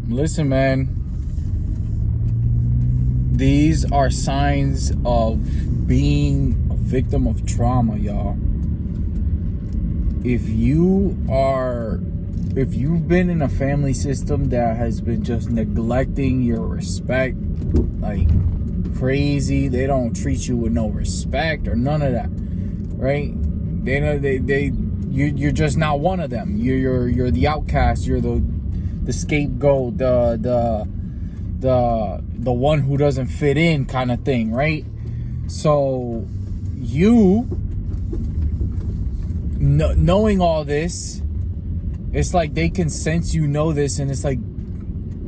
Listen, man. These are signs of being a victim of trauma, y'all. If you've been in a family system that has been just neglecting your respect like crazy, they don't treat you with no respect or none of that, right? You're just not one of them. You're the outcast. You're the scapegoat. The one who doesn't fit in kind of thing, right? So you knowing all this, it's like they can sense you know this, and it's like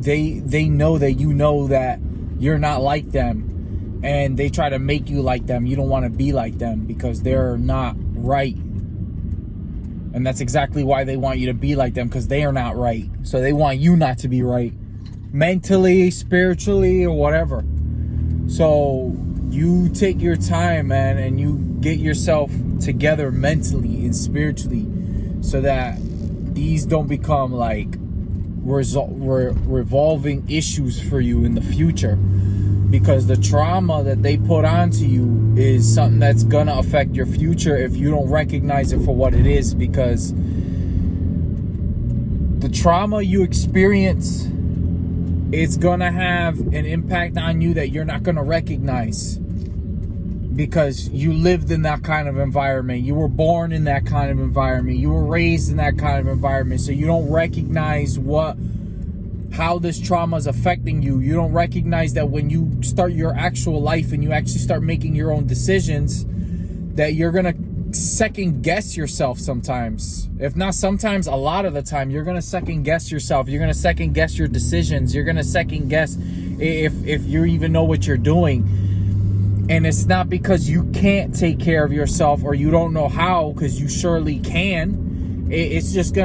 they know that you know that you're not like them, and they try to make you like them. You don't want to be like them because they're not right. And that's exactly why they want you to be like them, because they are not right. So they want you not to be right, mentally, spiritually, or whatever. So you take your time, man, and you get yourself together mentally and spiritually so that these don't become like revolving issues for you in the future, because the trauma that they put onto you is something that's gonna affect your future if you don't recognize it for what it is. Because the trauma you experience, it's gonna have an impact on you that you're not gonna recognize, because you lived in that kind of environment. You were born in that kind of environment. You were raised in that kind of environment. So you don't recognize how this trauma is affecting you. You don't recognize that when you start your actual life and you actually start making your own decisions, that you're gonna second guess yourself sometimes. If not sometimes, a lot of the time, you're gonna second guess yourself. You're gonna second guess your decisions. You're gonna second guess if you even know what you're doing. And it's not because you can't take care of yourself or you don't know how, because you surely can. It's just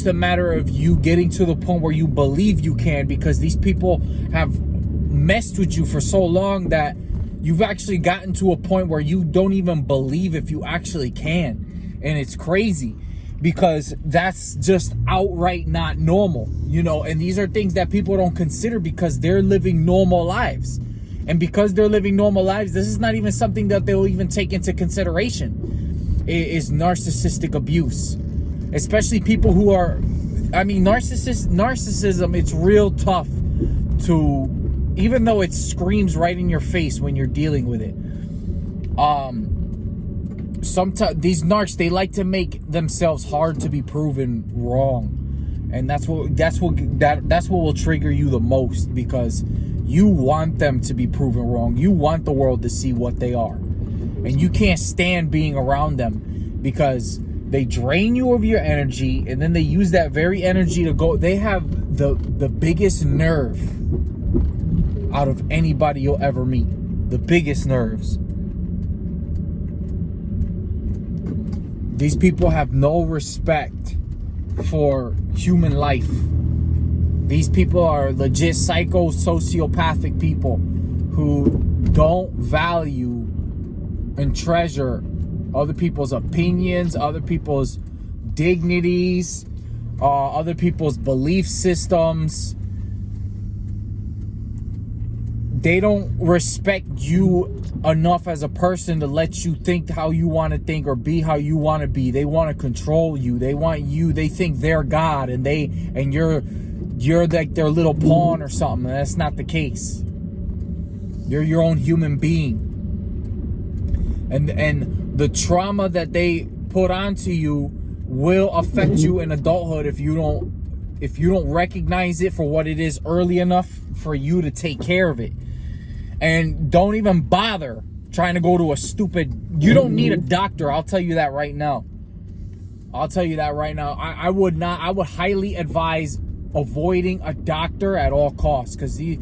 a matter of you getting to the point where you believe you can, because these people have messed with you for so long that you've actually gotten to a point where you don't even believe if you actually can. And it's crazy, because that's just outright not normal, and these are things that people don't consider because they're living normal lives. And because they're living normal lives, this is not even something that they'll even take into consideration. It is narcissistic abuse. Especially people who are, narcissism, it's real tough to, even though it screams right in your face when you're dealing with it. Sometimes these narcs, they like to make themselves hard to be proven wrong. And that's what will trigger you the most, because you want them to be proven wrong. You want the world to see what they are. And you can't stand being around them, because they drain you of your energy, and then they use that very energy to go. They have the biggest nerve out of anybody you'll ever meet. The biggest nerves. These people have no respect for human life. These people are legit sociopathic people who don't value and treasure other people's opinions, other people's dignities, other people's belief systems. They don't respect you enough as a person to let you think how you want to think or be how you want to be. They want to control you. They think they're God, and you're like their little pawn or something. And that's not the case. You're your own human being. And the trauma that they put onto you will affect you in adulthood if you don't recognize it for what it is early enough for you to take care of it. And don't even bother trying to go to you don't need a doctor. I'll tell you that right now. I would highly advise avoiding a doctor at all costs, because the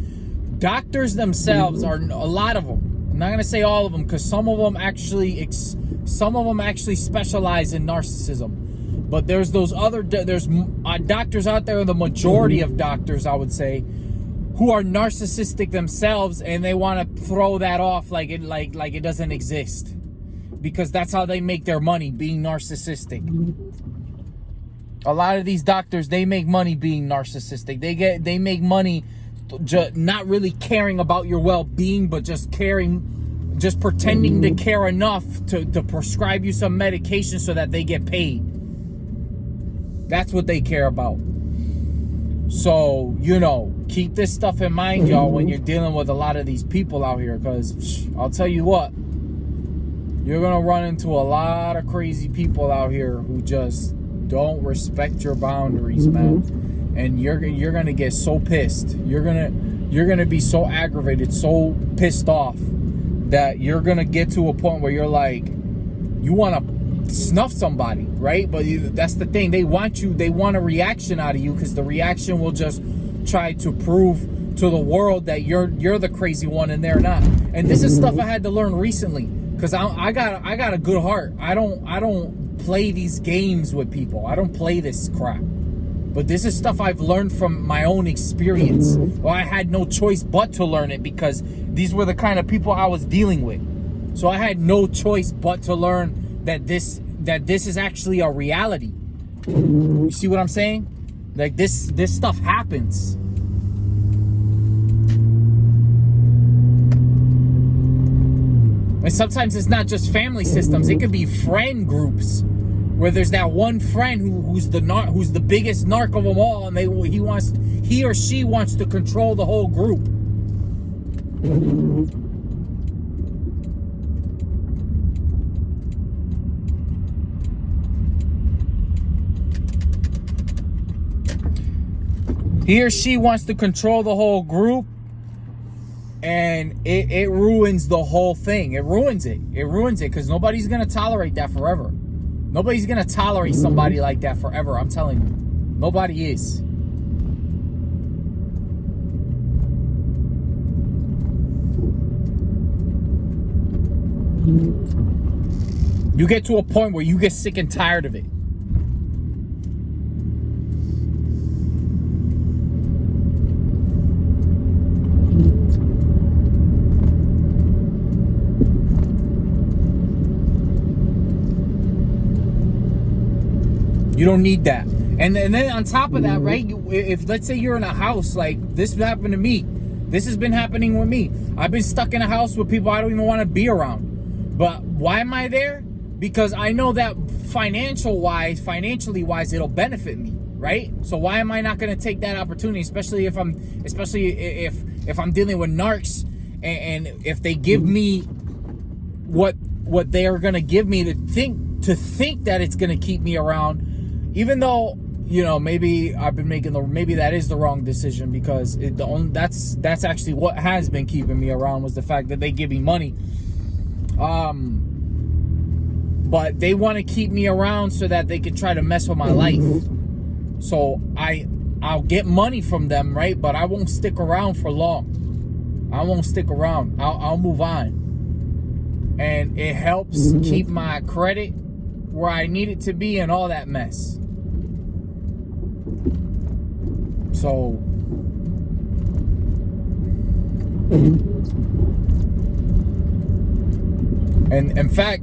doctors themselves are, a lot of them, I'm not going to say all of them, because some of them actually specialize in narcissism. But there's doctors out there, the majority of doctors, I would say, who are narcissistic themselves, and they want to throw that off like it doesn't exist, because that's how they make their money, being narcissistic. A lot of these doctors, they make money being narcissistic. They make money not really caring about your well-being, but just pretending to care enough to prescribe you some medication so that they get paid. That's what they care about. So, keep this stuff in mind, y'all, when you're dealing with a lot of these people out here, because I'll tell you what, you're going to run into a lot of crazy people out here who just don't respect your boundaries, man. And you're going to get so pissed. You're going to be so aggravated, so pissed off that you're going to get to a point where you're like, you want to snuff somebody, right? But that's the thing. They want a reaction out of you, because the reaction will just try to prove to the world that you're the crazy one and they're not. And this is stuff I had to learn recently, because I got a good heart. I don't play these games with people. I don't play this crap. But this is stuff I've learned from my own experience. Well, I had no choice but to learn it, because these were the kind of people I was dealing with. So I had no choice but to learn that this is actually a reality. You see what I'm saying? Like this stuff happens. And sometimes it's not just family systems. It could be friend groups, where there's that one friend who's the biggest narc of them all, and he or she wants to control the whole group. He or she wants to control the whole group, and it ruins the whole thing. It ruins it. It ruins it, because nobody's going to tolerate that forever. Nobody's going to tolerate somebody like that forever. I'm telling you. Nobody is. You get to a point where you get sick and tired of it. You don't need that. And then on top of that, right, if let's say you're in a house, like this happened to me. This has been happening with me. I've been stuck in a house with people I don't even want to be around. But why am I there? Because I know that financially wise, it'll benefit me, right? So why am I not going to take that opportunity, especially if I'm dealing with narcs, and if they give me what they're going to give me to think that it's going to keep me around. Even though, maybe I've been maybe that is the wrong decision, because that's actually what has been keeping me around, was the fact that they give me money. But they want to keep me around so that they can try to mess with my life. So I'll get money from them, right? But I won't stick around for long. I won't stick around. I'll move on. And it helps keep my credit where I need it to be and all that mess. So and in fact,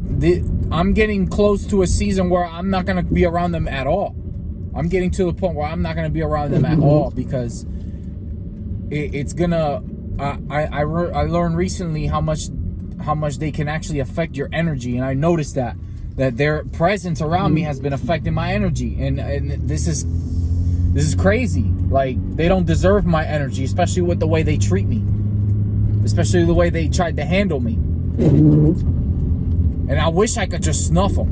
I'm getting close to a season where I'm not going to be around them at all. I'm getting to the point where I'm not going to be around them at all, because it's gonna I learned recently how much they can actually affect your energy, and I noticed that their presence around me has been affecting my energy, and this is crazy. Like, they don't deserve my energy, especially with the way they treat me, especially the way they tried to handle me. And I wish I could just snuff them.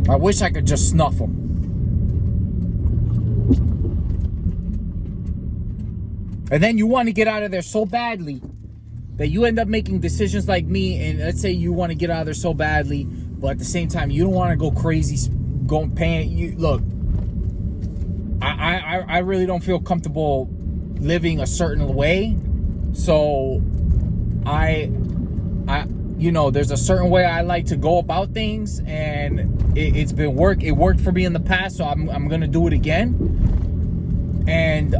I wish I could just snuff them. And then you want to get out of there so badly that you end up making decisions like me. And let's say you want to get out of there so badly, but at the same time, you don't want to go crazy, look, I really don't feel comfortable living a certain way. So there's a certain way I like to go about things, and it worked for me in the past, so I'm gonna do it again. And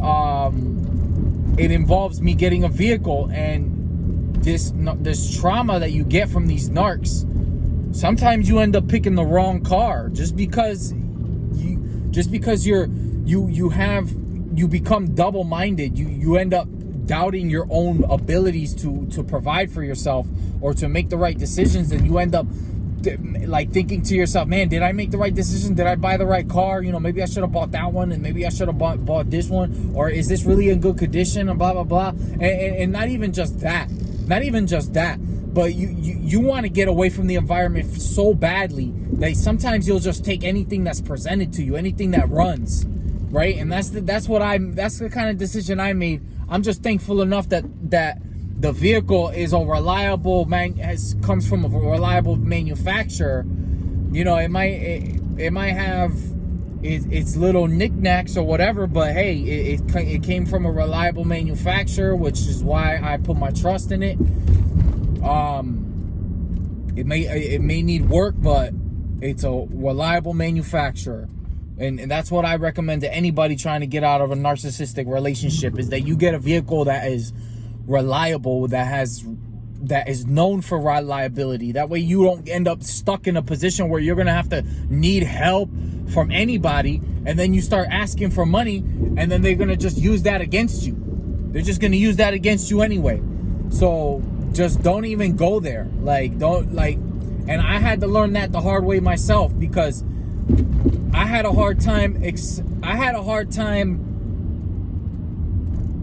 it involves me getting a vehicle, and this trauma that you get from these narcs, Sometimes you end up picking the wrong car just because you become double-minded. You end up doubting your own abilities to provide for yourself or to make the right decisions, and you end up like thinking to yourself, man, did I make the right decision? Did I buy the right car? You know, maybe I should have bought that one, and maybe I should have bought this one, or is this really in good condition, and blah blah blah. And not even just that, but you want to get away from the environment so badly that sometimes you'll just take anything that's presented to you, anything that runs, right? And that's the kind of decision I made. I'm just thankful enough that the vehicle is comes from a reliable manufacturer. You know, it might have its little knickknacks or whatever, but hey, it came from a reliable manufacturer, which is why I put my trust in it. It may need work, but it's a reliable manufacturer. And that's what I recommend to anybody trying to get out of a narcissistic relationship, is that you get a vehicle that is reliable, that is known for reliability. That way you don't end up stuck in a position where you're gonna have to need help from anybody, and then you start asking for money, and then they're gonna just use that against you. They're just gonna use that against you anyway. So just don't even go there. And I had to learn that the hard way myself, because I had a hard time